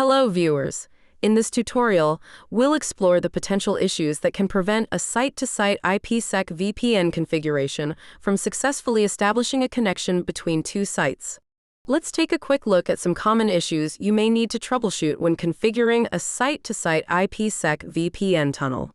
Hello, viewers. In this tutorial, we'll explore the potential issues that can prevent a site-to-site IPsec VPN configuration from successfully establishing a connection between two sites. Let's take a quick look at some common issues you may need to troubleshoot when configuring a site-to-site IPsec VPN tunnel.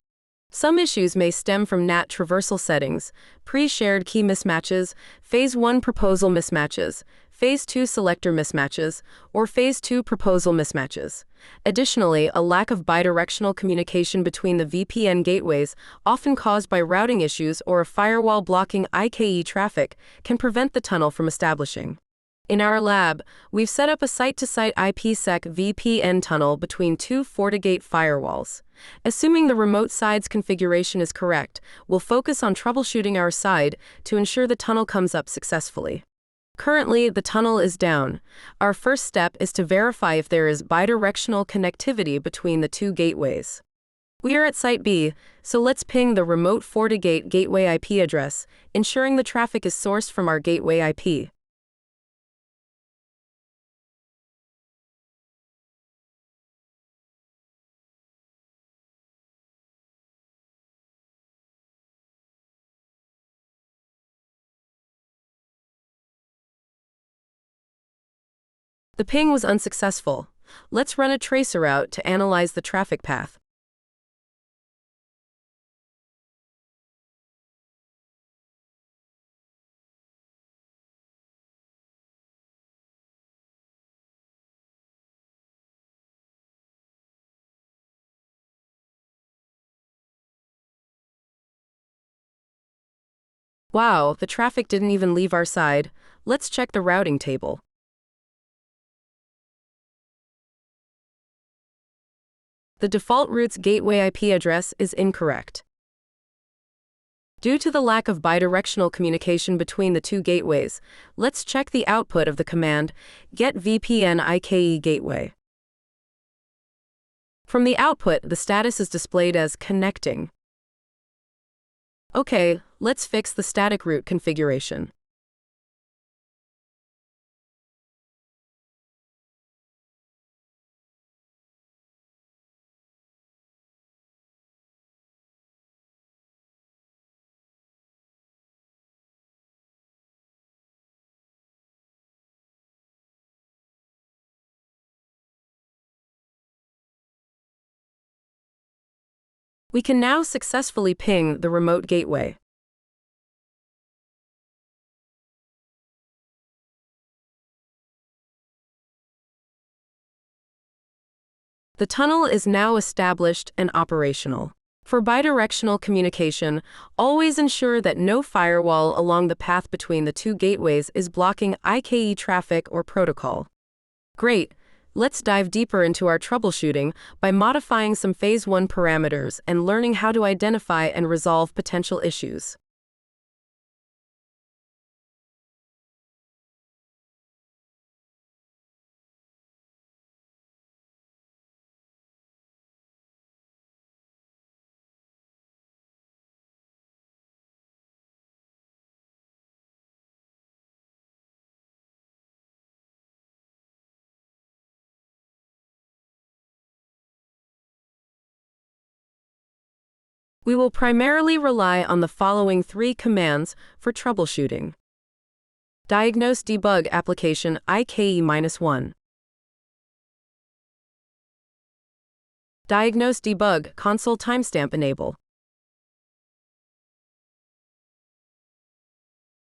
Some issues may stem from NAT traversal settings, pre-shared key mismatches, Phase 1 proposal mismatches, Phase 2 selector mismatches, or Phase 2 proposal mismatches. Additionally, a lack of bidirectional communication between the VPN gateways, often caused by routing issues or a firewall blocking IKE traffic, can prevent the tunnel from establishing. In our lab, we've set up a site-to-site IPsec VPN tunnel between two FortiGate firewalls. Assuming the remote side's configuration is correct, we'll focus on troubleshooting our side to ensure the tunnel comes up successfully. Currently, the tunnel is down. Our first step is to verify if there is bidirectional connectivity between the two gateways. We are at Site B, so let's ping the remote FortiGate gateway IP address, ensuring the traffic is sourced from our gateway IP. The ping was unsuccessful. Let's run a tracer route to analyze the traffic path. Wow, the traffic didn't even leave our side. Let's check the routing table. The default route's gateway IP address is incorrect. Due to the lack of bidirectional communication between the two gateways, let's check the output of the command get VPN IKE gateway. From the output, the status is displayed as connecting. Okay, let's fix the static route configuration. We can now successfully ping the remote gateway. The tunnel is now established and operational. For bidirectional communication, always ensure that no firewall along the path between the two gateways is blocking IKE traffic or protocol. Great! Let's dive deeper into our troubleshooting by modifying some Phase 1 parameters and learning how to identify and resolve potential issues. We will primarily rely on the following three commands for troubleshooting. Diagnose debug application IKE-1. Diagnose debug console timestamp enable.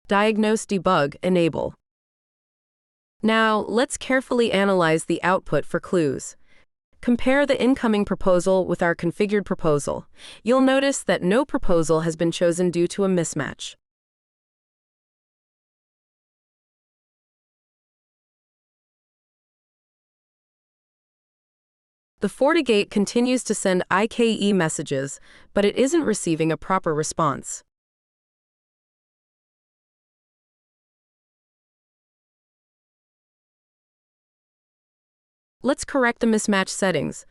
Diagnose debug enable. Now, let's carefully analyze the output for clues. Compare the incoming proposal with our configured proposal. You'll notice that no proposal has been chosen due to a mismatch. The FortiGate continues to send IKE messages, but it isn't receiving a proper response. Let's correct the mismatch settings.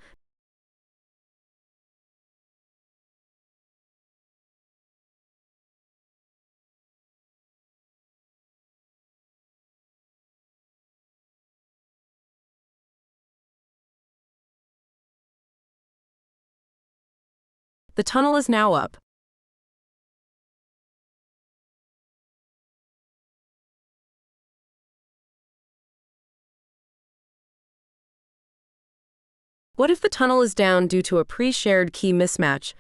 The tunnel is now up. What if the tunnel is down due to a pre-shared key mismatch?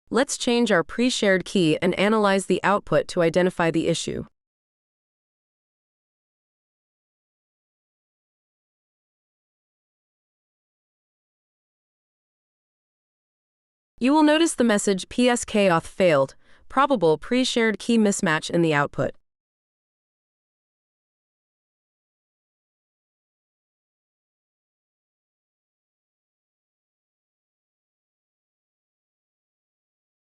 Let's change our pre-shared key and analyze the output to identify the issue. You will notice the message PSK Auth failed, probable pre-shared key mismatch in the output.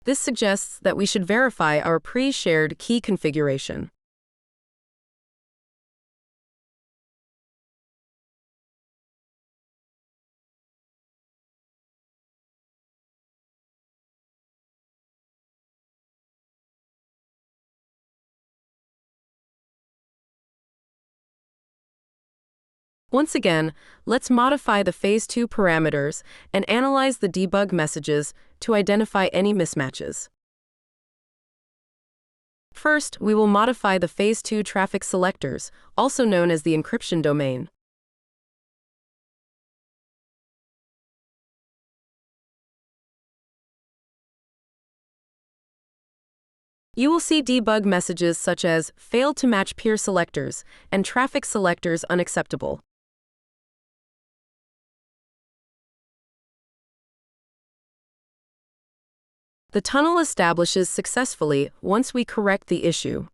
This suggests that we should verify our pre-shared key configuration. Once again, let's modify the Phase 2 parameters and analyze the debug messages to identify any mismatches. First, we will modify the Phase 2 traffic selectors, also known as the encryption domain. You will see debug messages such as failed to match peer selectors and traffic selectors unacceptable. The tunnel establishes successfully once we correct the issue.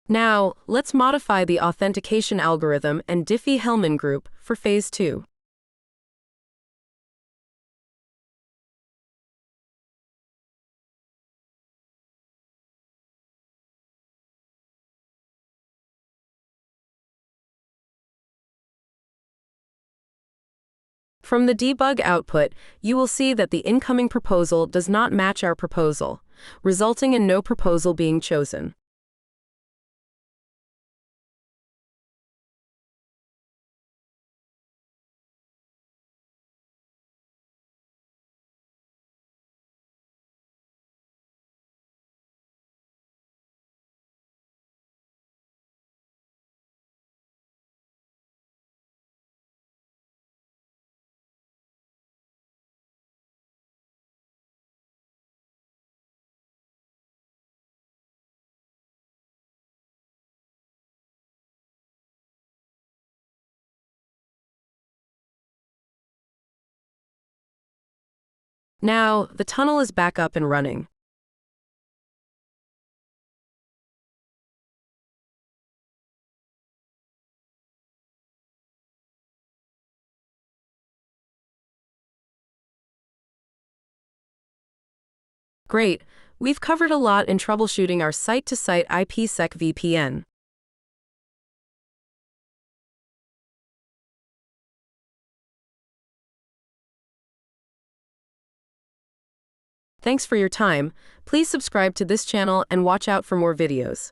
Now, let's modify the authentication algorithm and Diffie-Hellman group for Phase 2. From the debug output, you will see that the incoming proposal does not match our proposal, resulting in no proposal being chosen. Now, the tunnel is back up and running. Great, we've covered a lot in troubleshooting our site-to-site IPsec VPN. Thanks for your time. Please subscribe to this channel and watch out for more videos.